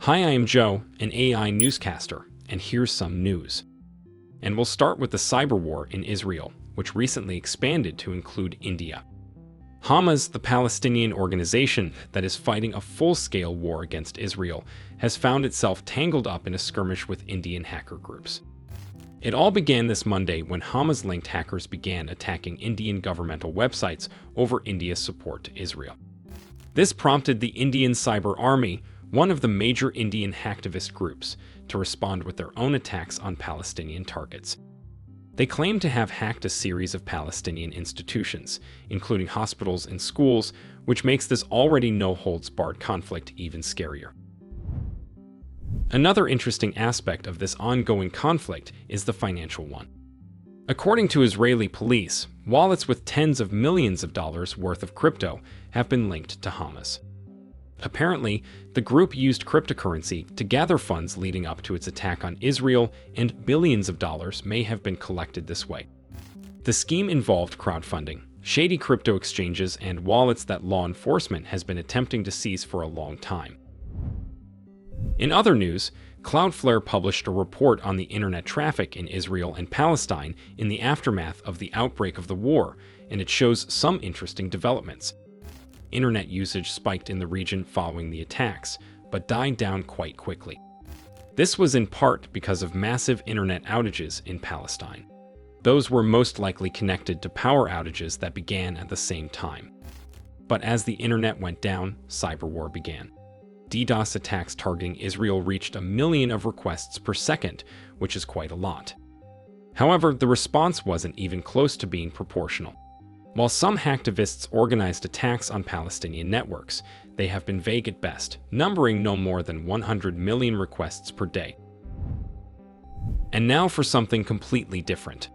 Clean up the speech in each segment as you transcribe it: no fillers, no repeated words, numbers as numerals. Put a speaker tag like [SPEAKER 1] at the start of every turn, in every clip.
[SPEAKER 1] Hi, I am Joe, an AI newscaster, and here's some news. And we'll start with the cyber war in Israel, which recently expanded to include India. Hamas, the Palestinian organization that is fighting a full-scale war against Israel, has found itself tangled up in a skirmish with Indian hacker groups. It all began this Monday when Hamas-linked hackers began attacking Indian governmental websites over India's support to Israel. This prompted the Indian Cyber Army, one of the major Indian hacktivist groups, to respond with their own attacks on Palestinian targets. They claim to have hacked a series of Palestinian institutions, including hospitals and schools, which makes this already no-holds-barred conflict even scarier. Another interesting aspect of this ongoing conflict is the financial one. According to Israeli police, wallets with tens of millions of dollars worth of crypto have been linked to Hamas. Apparently, the group used cryptocurrency to gather funds leading up to its attack on Israel, and billions of dollars may have been collected this way. The scheme involved crowdfunding, shady crypto exchanges, and wallets that law enforcement has been attempting to seize for a long time. In other news, Cloudflare published a report on the internet traffic in Israel and Palestine in the aftermath of the outbreak of the war, and it shows some interesting developments. Internet usage spiked in the region following the attacks, but died down quite quickly. This was in part because of massive internet outages in Palestine. Those were most likely connected to power outages that began at the same time. But as the internet went down, cyber war began. DDoS attacks targeting Israel reached 1 million of requests per second, which is quite a lot. However, the response wasn't even close to being proportional. While some hacktivists organized attacks on Palestinian networks, they have been vague at best, numbering no more than 100 million requests per day. And now for something completely different.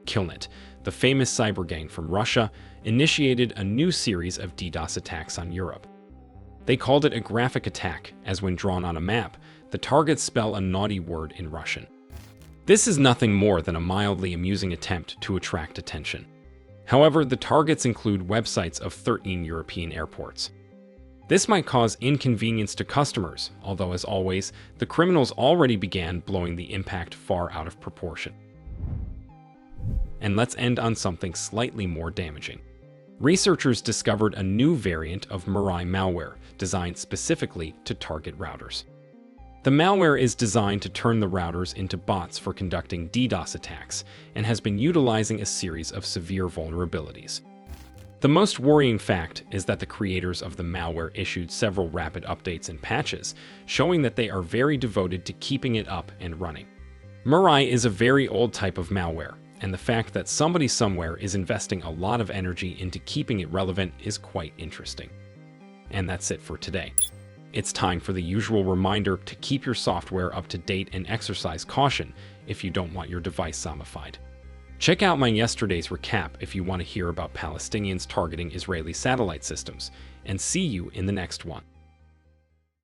[SPEAKER 1] Killnet, the famous cyber gang from Russia, initiated a new series of DDoS attacks on Europe. They called it a graphic attack, as when drawn on a map, the targets spell a naughty word in Russian. This is nothing more than a mildly amusing attempt to attract attention. However, the targets include websites of 13 European airports. This might cause inconvenience to customers, although as always, the criminals already began blowing the impact far out of proportion. And let's end on something slightly more damaging. Researchers discovered a new variant of malware designed specifically to target routers. The malware is designed to turn the routers into bots for conducting DDoS attacks and has been utilizing a series of severe vulnerabilities. The most worrying fact is that the creators of the malware issued several rapid updates and patches, showing that they are very devoted to keeping it up and running. Malware is a very old type of malware, and the fact that somebody somewhere is investing a lot of energy into keeping it relevant is quite interesting. And that's it for today. It's time for the usual reminder to keep your software up to date and exercise caution if you don't want your device zombified. Check out my yesterday's recap if you want to hear about Palestinians targeting Israeli satellite systems, and see you in the next one.